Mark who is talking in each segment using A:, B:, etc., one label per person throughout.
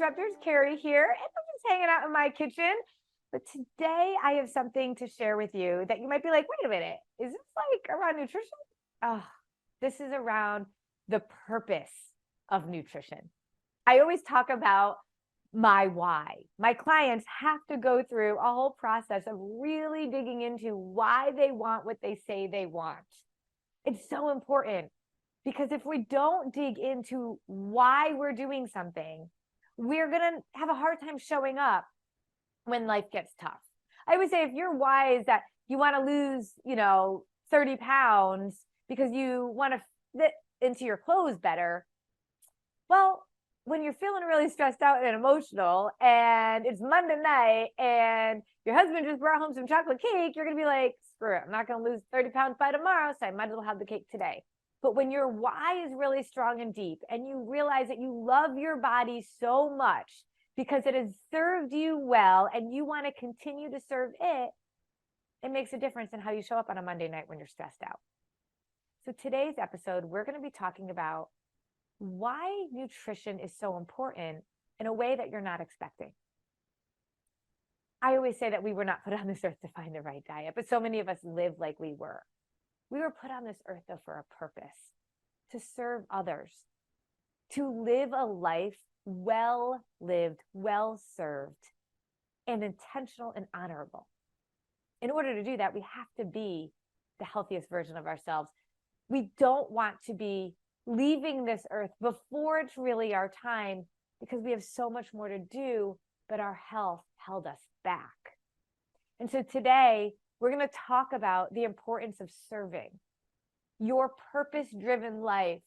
A: Disruptors, Carrie here, and I'm just hanging out in my kitchen. But today I have something to share with you that you might be like, wait a minute, is this like around nutrition? Oh, this is around the purpose of nutrition. I always talk about my why. My clients have to go through a whole process of really digging into why they want what they say they want. It's so important because if we don't dig into why we're doing something, we're going to have a hard time showing up when life gets tough. I always say if your why is that you want to lose, 30 pounds because you want to fit into your clothes better, well, when you're feeling really stressed out and emotional and it's Monday night and your husband just brought home some chocolate cake, you're going to be like, screw it, I'm not going to lose 30 pounds by tomorrow, so I might as well have the cake today. But when your why is really strong and deep and you realize that you love your body so much because it has served you well and you want to continue to serve it, it makes a difference in how you show up on a Monday night when you're stressed out. So today's episode, we're going to be talking about why nutrition is so important in a way that you're not expecting. I always say that we were not put on this earth to find the right diet, but so many of us live like we were. We were put on this earth, though, for a purpose, to serve others, to live a life well lived, well served, and intentional and honorable. In order to do that, we have to be the healthiest version of ourselves. We don't want to be leaving this earth before it's really our time because we have so much more to do, but our health held us back. And so today, we're going to talk about the importance of serving your purpose-driven life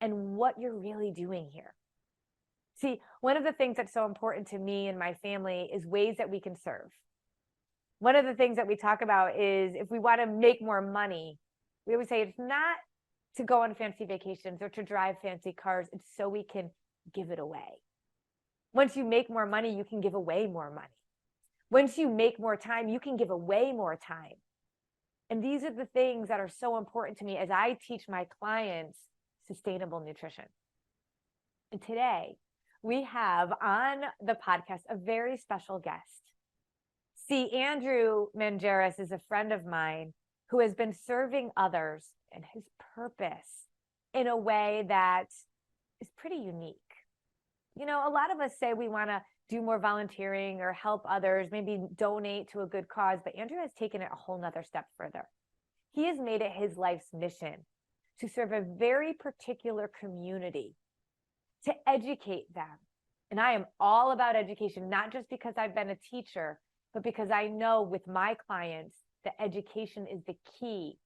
A: and what you're really doing here. See, one of the things that's so important to me and my family is ways that we can serve. One of the things that we talk about is if we want to make more money, we always say it's not to go on fancy vacations or to drive fancy cars. It's so we can give it away. Once you make more money, you can give away more money. Once you make more time, you can give away more time. And these are the things that are so important to me as I teach my clients sustainable nutrition. And today, we have on the podcast a very special guest. See, Andrew Mangeris is a friend of mine who has been serving others and his purpose in a way that is pretty unique. A lot of us say we want to do more volunteering or help others, maybe donate to a good cause, but Andrew has taken it a whole nother step further. He has made it his life's mission to serve a very particular community, to educate them. And I am all about education, not just because I've been a teacher, but because I know with my clients that education is the key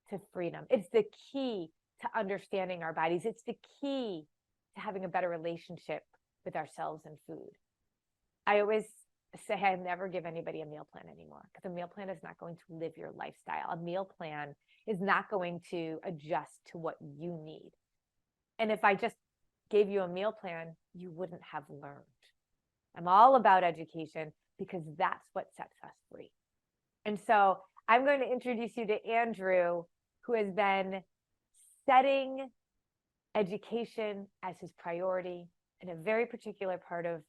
A: to freedom. It's the key to understanding our bodies. It's the key to having a better relationship with ourselves and food. I always say I never give anybody a meal plan anymore because a meal plan is not going to live your lifestyle. A meal plan is not going to adjust to what you need. And if I just gave you a meal plan, you wouldn't have learned. I'm all about education because that's what sets us free. And so I'm going to introduce you to Andrew, who has been setting education as his priority in a very particular part of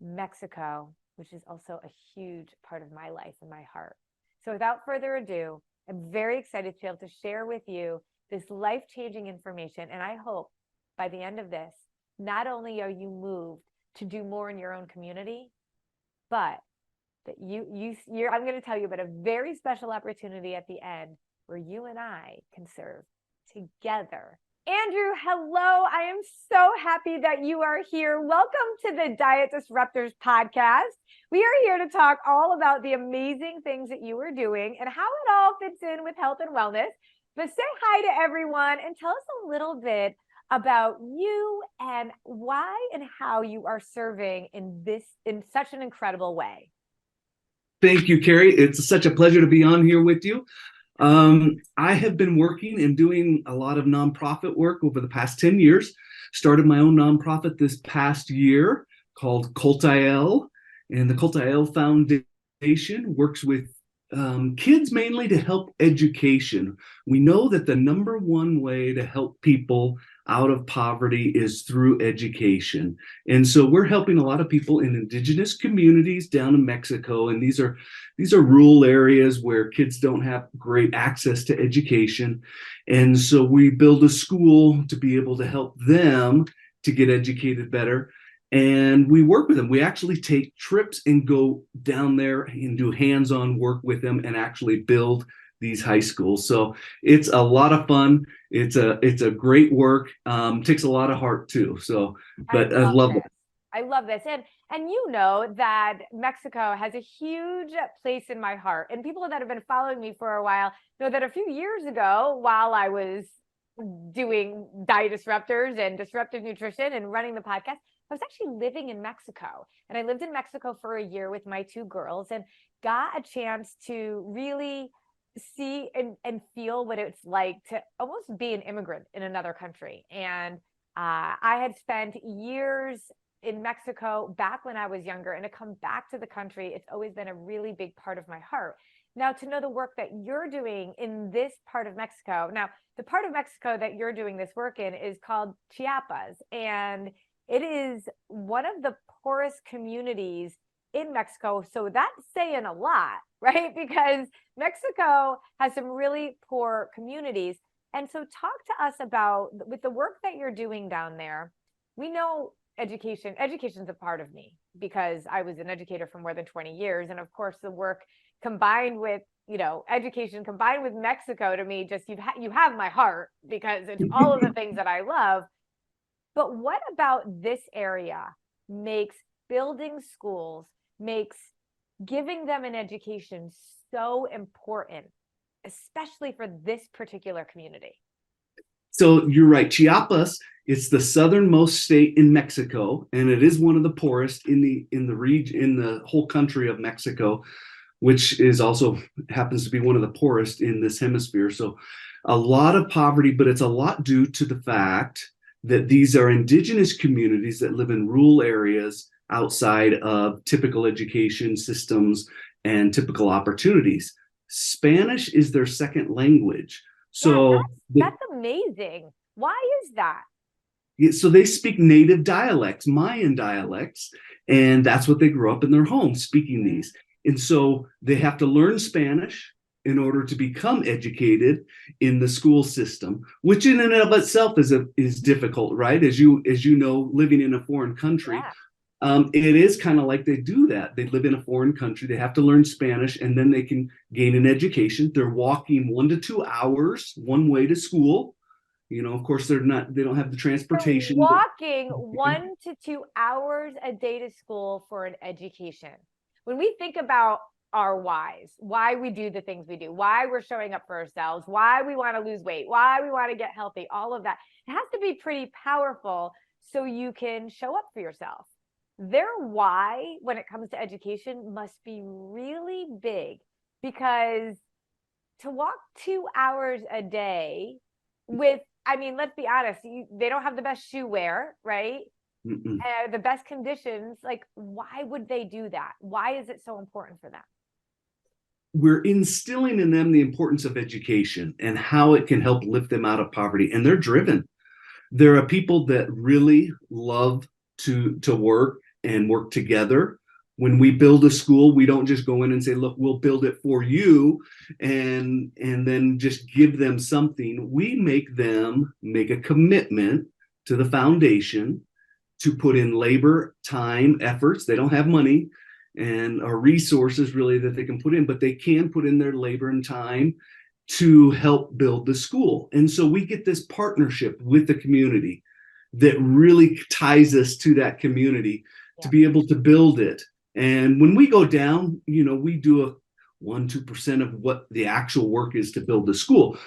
A: Mexico, which is also a huge part of my life and my heart. So without further ado, I'm very excited to be able to share with you this life-changing information. And I hope by the end of this, not only are you moved to do more in your own community, but that I'm going to tell you about a very special opportunity at the end where you and I can serve together. Andrew, hello. I am so happy that you are here. Welcome to the Diet Disruptors podcast. We are here to talk all about the amazing things that you are doing and how it all fits in with health and wellness. But say hi to everyone and tell us a little bit about you and why and how you are serving in such an incredible way.
B: Thank you, Carrie. It's such a pleasure to be on here with you. I have been working and doing a lot of nonprofit work over the past 10 years. Started my own nonprofit this past year called Koltael, and the Koltael Foundation works with kids mainly to help education. We know that the number one way to help people out of poverty is through education. And so we're helping a lot of people in indigenous communities down in Mexico. And these are rural areas where kids don't have great access to education. And so we build a school to be able to help them to get educated better. And we work with them. We actually take trips and go down there and do hands-on work with them and actually build these high schools. So it's a lot of fun. It's a great work. Takes a lot of heart too. So, but I love it.
A: I love this. And you know that Mexico has a huge place in my heart. And people that have been following me for a while know that a few years ago, while I was doing Diet Disruptors and Disruptive Nutrition and running the podcast, I was actually living in Mexico. And I lived in Mexico for a year with my two girls and got a chance to really see and feel what it's like to almost be an immigrant in another country. And I had spent years in Mexico back when I was younger, and to come back to the country, it's always been a really big part of my heart. Now, to know the work that you're doing in this part of Mexico, now the part of Mexico that you're doing this work in is called Chiapas, and it is one of the poorest communities in Mexico. So that's saying a lot, right? Because Mexico has some really poor communities. And so talk to us about, with the work that you're doing down there, we know education's a part of me because I was an educator for more than 20 years. And of course, the work combined with, education combined with Mexico, to me, just you have my heart because it's all of the things that I love. But what about this area makes building schools, makes giving them an education so important, especially for this particular community?
B: So you're right. Chiapas, it's the southernmost state in Mexico, and it is one of the poorest in the region, in the whole country of Mexico, which is also happens to be one of the poorest in this hemisphere. So a lot of poverty, but it's a lot due to the fact that these are indigenous communities that live in rural areas outside of typical education systems and typical opportunities. Spanish is their second language. So
A: that's amazing. Why is that?
B: So they speak native dialects, Mayan dialects, and that's what they grew up in their homes speaking these. And so they have to learn Spanish in order to become educated in the school system, which in and of itself is difficult, right? As you know, living in a foreign country.
A: Yeah.
B: It is kind of like they do that. They live in a foreign country. They have to learn Spanish, and then they can gain an education. They're walking 1 to 2 hours one way to school. Of course, they don't have the transportation.
A: They're walking 1 to 2 hours a day to school for an education. When we think about our whys, why we do the things we do, why we're showing up for ourselves, why we want to lose weight, why we want to get healthy, all of that, it has to be pretty powerful so you can show up for yourself. Their why when it comes to education must be really big, because to walk 2 hours a day with, let's be honest, they don't have the best shoe wear, right? The best conditions. Like, why would they do that? Why is it so important for them?
B: We're instilling in them the importance of education and how it can help lift them out of poverty. And they're driven. There are people that really love to work and work together. When we build a school, we don't just go in and say, look, we'll build it for you and then just give them something. We make them make a commitment to the foundation to put in labor, time, efforts. They don't have money and or resources really that they can put in, but they can put in their labor and time to help build the school. And so we get this partnership with the community that really ties us to that community to be able to build it. And when we go down, we do a 1-2% of what the actual work is to build the school.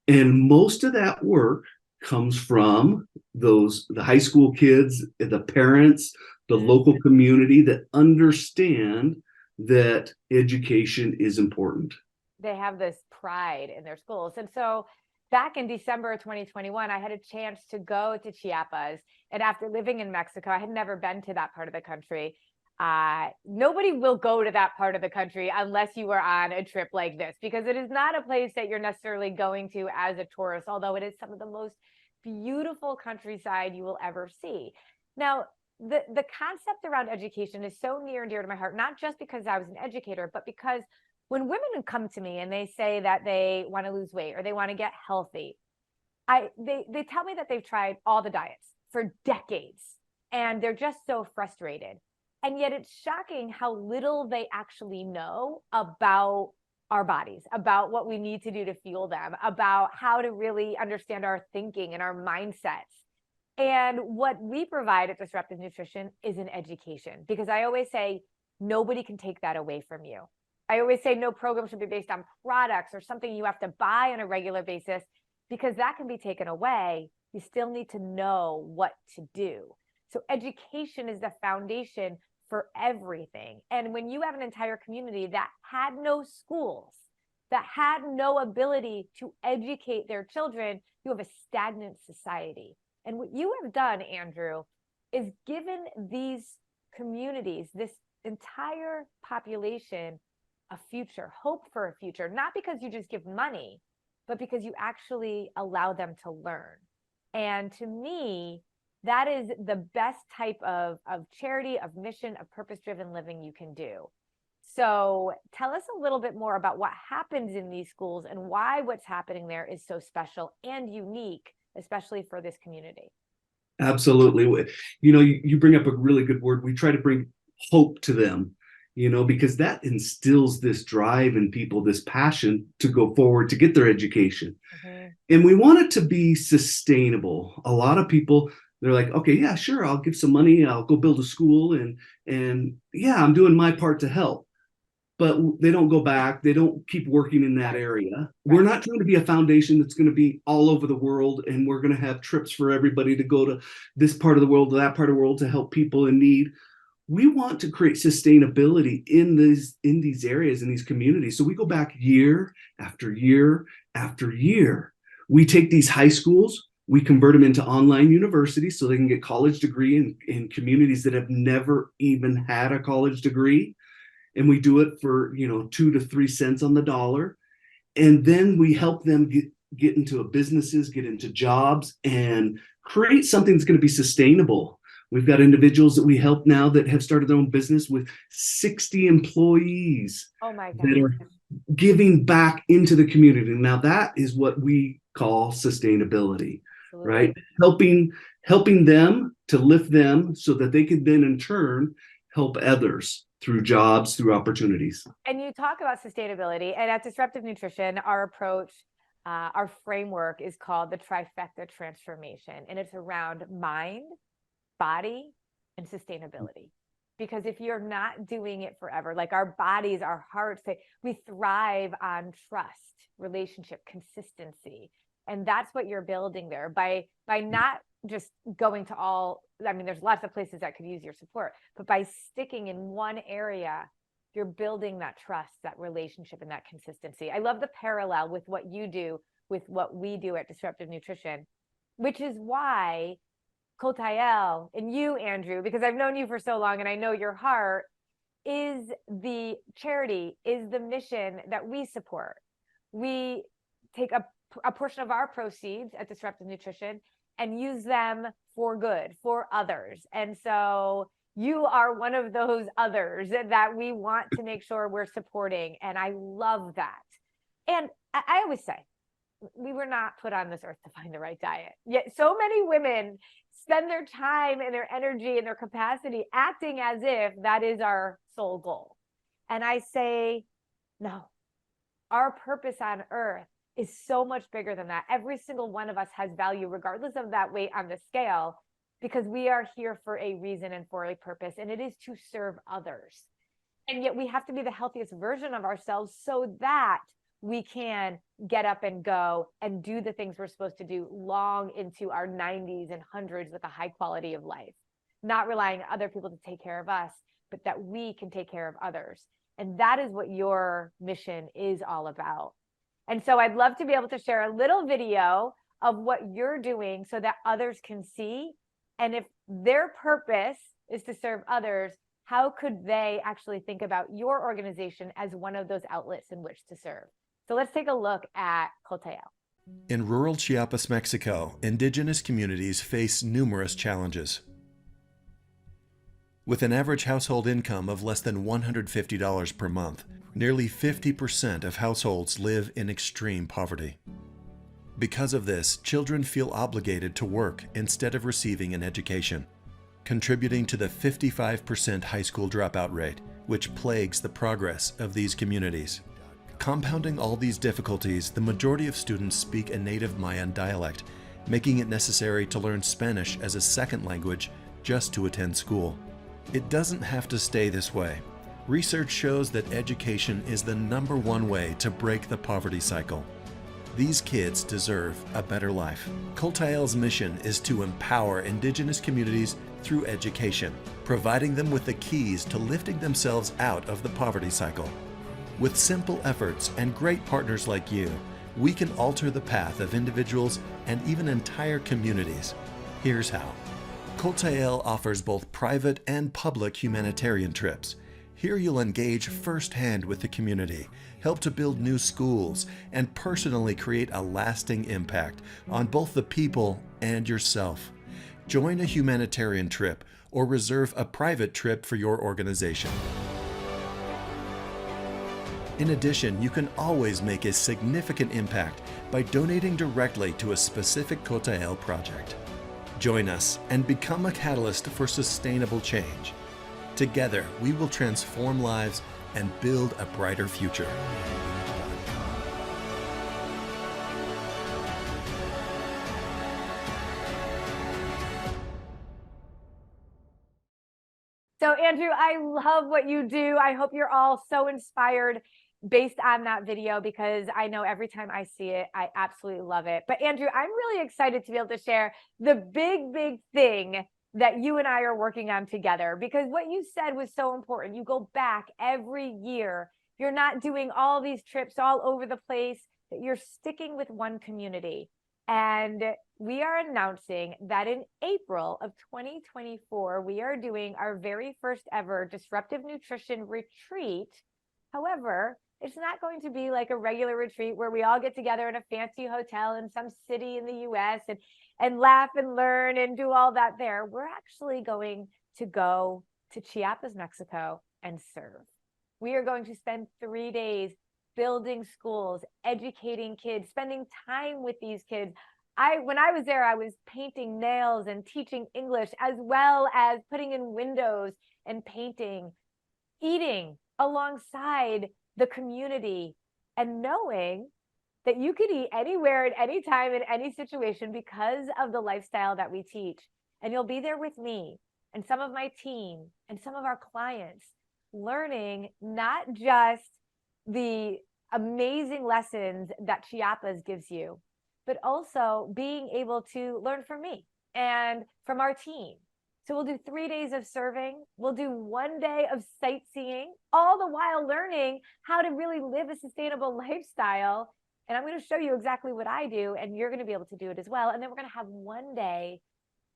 B: And most of that work comes from the high school kids, the parents, the local community that understand that education is important.
A: They have this pride in their schools. And so back in December of 2021, I had a chance to go to Chiapas. And after living in Mexico, I had never been to that part of the country. Nobody will go to that part of the country unless you are on a trip like this, because it is not a place that you're necessarily going to as a tourist, although it is some of the most beautiful countryside you will ever see. Now, the concept around education is so near and dear to my heart, not just because I was an educator, but because when women come to me and they say that they want to lose weight or they want to get healthy, they tell me that they've tried all the diets for decades and they're just so frustrated. And yet it's shocking how little they actually know about our bodies, about what we need to do to fuel them, about how to really understand our thinking and our mindsets. And what we provide at Disruptive Nutrition is an education, because I always say nobody can take that away from you. I always say no program should be based on products or something you have to buy on a regular basis, because that can be taken away. You still need to know what to do. So education is the foundation for everything. And when you have an entire community that had no schools, that had no ability to educate their children, you have a stagnant society. And what you have done, Andrew, is given these communities, this entire population, a future, hope for a future, not because you just give money, but because you actually allow them to learn. And to me, that is the best type of charity, of mission, of purpose-driven living you can do. So tell us a little bit more about what happens in these schools and why what's happening there is so special and unique, especially for this community.
B: Absolutely. You bring up a really good word. We try to bring hope to them, because that instills this drive in people, this passion to go forward, to get their education. Mm-hmm. And we want it to be sustainable. A lot of people, they're like, okay, yeah, sure, I'll give some money, I'll go build a school, and yeah, I'm doing my part to help. But they don't go back. They don't keep working in that area. Right. We're not trying to be a foundation that's going to be all over the world, and we're going to have trips for everybody to go to this part of the world, to that part of the world, to help people in need. We want to create sustainability in these areas, in these communities. So we go back year after year after year. We take these high schools, we convert them into online universities so they can get college degree in communities that have never even had a college degree. And we do it for 2 to 3 cents on the dollar. And then we help them get into businesses, get into jobs, and create something that's going to be sustainable. We've got individuals that we help now that have started their own business with 60 employees.
A: Oh my God.
B: That are giving back into the community. Now that is what we call sustainability. Absolutely. Right? Helping them to lift them so that they can then in turn help others through jobs, through opportunities.
A: And you talk about sustainability, and at Disruptive Nutrition, our approach, our framework is called the trifecta transformation, and it's around mind, body, and sustainability. Because if you're not doing it forever, like our bodies, our hearts, we thrive on trust, relationship, consistency. And that's what you're building there by not just going to there's lots of places that could use your support, but by sticking in one area, you're building that trust, that relationship, and that consistency. I love the parallel with what you do with what we do at Disruptive Nutrition, which is why Koltael and you, Andrew, because I've known you for so long and I know your heart, is the charity, is the mission that we support. We take a portion of our proceeds at Disruptive Nutrition and use them for good, for others. And so you are one of those others that we want to make sure we're supporting. And I love that. And I always say, we were not put on this earth to find the right diet. Yet so many women spend their time and their energy and their capacity acting as if that is our sole goal. And I say, no, our purpose on earth is so much bigger than that. Every single one of us has value, regardless of that weight on the scale, because we are here for a reason and for a purpose, and it is to serve others. And yet we have to be the healthiest version of ourselves so that we can get up and go and do the things we're supposed to do long into our 90s and 100s with a high quality of life, not relying on other people to take care of us, but that we can take care of others. And that is what your mission is all about. And so I'd love to be able to share a little video of what you're doing so that others can see. And if their purpose is to serve others, how could they actually think about your organization as one of those outlets in which to serve? So let's take a look at Koltael.
C: In rural Chiapas, Mexico, indigenous communities face numerous challenges. With an average household income of less than $150 per month, nearly 50% of households live in extreme poverty. Because of this, children feel obligated to work instead of receiving an education, contributing to the 55% high school dropout rate, which plagues the progress of these communities. Compounding all these difficulties, the majority of students speak a native Mayan dialect, making it necessary to learn Spanish as a second language just to attend school. It doesn't have to stay this way. Research shows that education is the #1 way to break the poverty cycle. These kids deserve a better life. Koltael's mission is to empower indigenous communities through education, providing them with the keys to lifting themselves out of the poverty cycle. With simple efforts and great partners like you, we can alter the path of individuals and even entire communities. Here's how. Koltael offers both private and public humanitarian trips. Here you'll engage firsthand with the community, help to build new schools, and personally create a lasting impact on both the people and yourself. Join a humanitarian trip or reserve a private trip for your organization. In addition, you can always make a significant impact by donating directly to a specific Koltael project. Join us and become a catalyst for sustainable change. Together, we will transform lives and build a brighter future.
A: So Andrew, I love what you do. I hope you're all so inspired based on that video, because I know every time I see it, I absolutely love it. But Andrew, I'm really excited to be able to share the big thing that you and I are working on together, because what you said was so important. You go back every year. You're not doing all these trips all over the place, that you're sticking with one community. And we are announcing that in April of 2024, we are doing our very first ever Disruptive Nutrition retreat. However, it's not going to be like a regular retreat where we all get together in a fancy hotel in some city in the US and laugh and learn and do all that there. We're actually going to go to Chiapas, Mexico and serve. We are going to spend 3 days building schools, educating kids, spending time with these kids. When I was there, I was painting nails and teaching English, as well as putting in windows and painting, eating alongside the community, and knowing that you could eat anywhere at any time in any situation because of the lifestyle that we teach. And you'll be there with me and some of my team and some of our clients, learning not just the amazing lessons that Chiapas gives you, but also being able to learn from me and from our team. So we'll do 3 days of serving. We'll do 1 day of sightseeing, all the while learning how to really live a sustainable lifestyle. And I'm going to show you exactly what I do, and you're going to be able to do it as well. And then we're going to have 1 day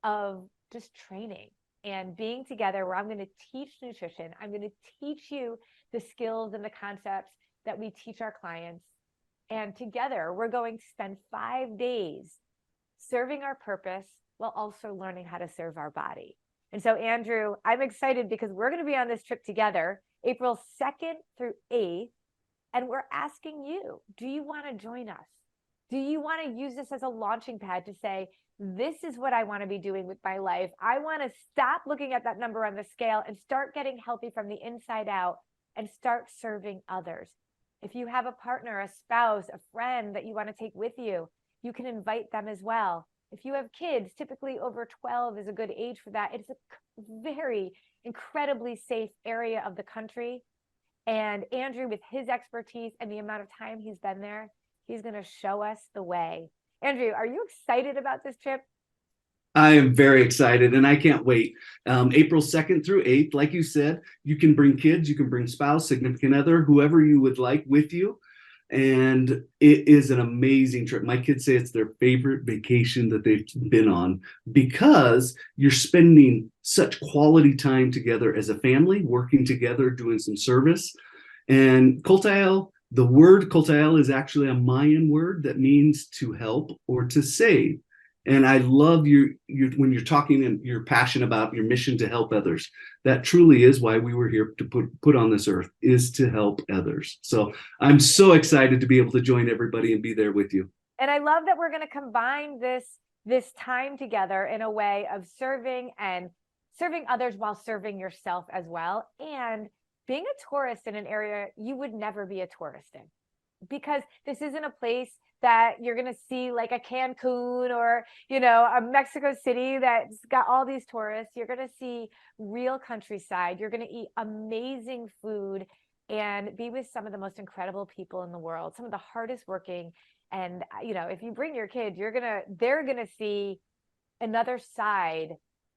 A: of just training and being together, where I'm going to teach nutrition. I'm going to teach you the skills and the concepts that we teach our clients. And together, we're going to spend 5 days serving our purpose while also learning how to serve our body. And so, Andrew, I'm excited because we're going to be on this trip together, April 2nd through 8th. And we're asking you, do you want to join us? Do you want to use this as a launching pad to say, this is what I want to be doing with my life? I want to stop looking at that number on the scale and start getting healthy from the inside out and start serving others. If you have a partner, a spouse, a friend that you want to take with you, you can invite them as well. If you have kids, typically over 12 is a good age for that. It's a very incredibly safe area of the country. And Andrew, with his expertise and the amount of time he's been there, he's going to show us the way. Andrew, are you excited about this trip?
B: I am very excited, and I can't wait. April 2nd through 8th, like you said, you can bring kids, you can bring spouse, significant other, whoever you would like with you. And it is an amazing trip. My kids say it's their favorite vacation that they've been on, because you're spending such quality time together as a family, working together, doing some service. And Koltael The word Koltael is actually a Mayan word that means to help or to save. And I love your when you're talking and your passion about your mission to help others. That truly is why we were here to put on this earth, is to help others. So I'm so excited to be able to join everybody and be there with you.
A: And I love that we're going to combine this time together in a way of serving others while serving yourself as well, and being a tourist in an area you would never be a tourist in, because this isn't a place that you're going to see like a Cancun or, a Mexico City that's got all these tourists. You're going to see real countryside. You're going to eat amazing food and be with some of the most incredible people in the world, some of the hardest working. And, if you bring your kids, they're going to see another side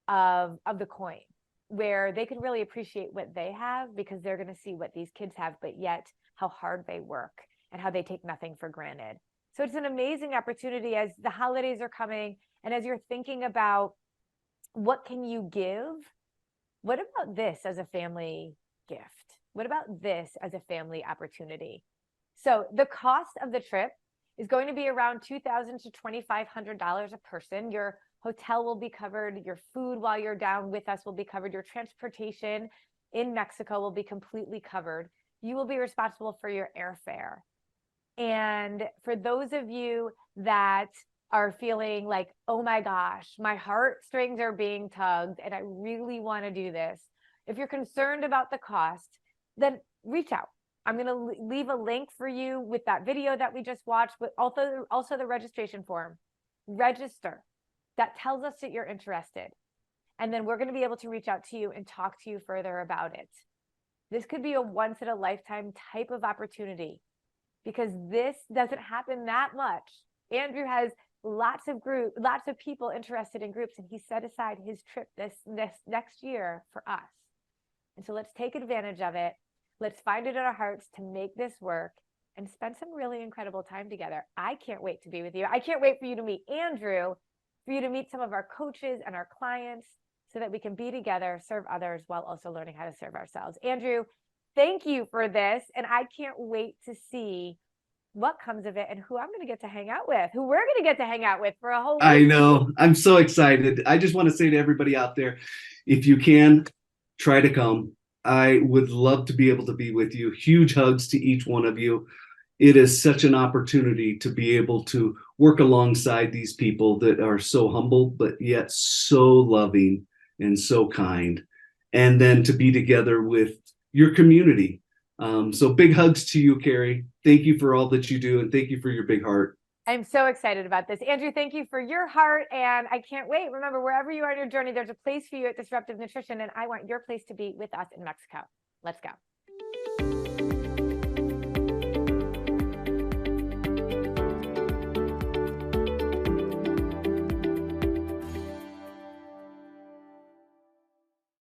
A: of the coin, where they can really appreciate what they have, because they're going to see what these kids have, but yet how hard they work and how they take nothing for granted. So it's an amazing opportunity as the holidays are coming, and as you're thinking about what can you give, what about this as a family gift? What about this as a family opportunity? So the cost of the trip is going to be around $2,000 to $2,500 a person. Your hotel will be covered. Your food while you're down with us will be covered. Your transportation in Mexico will be completely covered. You will be responsible for your airfare. And for those of you that are feeling like, oh my gosh, my heartstrings are being tugged and I really want to do this, if you're concerned about the cost, then reach out. I'm going to leave a link for you with that video that we just watched, but also the registration form. Register. That tells us that you're interested. And then we're going to be able to reach out to you and talk to you further about it. This could be a once in a lifetime type of opportunity, because this doesn't happen that much. Andrew has lots of people interested in groups, and he set aside his trip this next year for us. And so let's take advantage of it. Let's find it in our hearts to make this work and spend some really incredible time together. I can't wait to be with you. I can't wait for you to meet Andrew, for you to meet some of our coaches and our clients, so that we can be together, serve others, while also learning how to serve ourselves. Andrew, thank you for this. And I can't wait to see what comes of it and who I'm going to get to hang out with, who we're going to get to hang out with for a whole week.
B: I know. I'm so excited. I just want to say to everybody out there, if you can, try to come. I would love to be able to be with you. Huge hugs to each one of you. It is such an opportunity to be able to work alongside these people that are so humble, but yet so loving and so kind. And then to be together with your community. So big hugs to you, Carrie. Thank you for all that you do. And thank you for your big heart.
A: I'm so excited about this. Andrew, thank you for your heart. And I can't wait. Remember, wherever you are in your journey, there's a place for you at Disruptive Nutrition. And I want your place to be with us in Mexico. Let's go.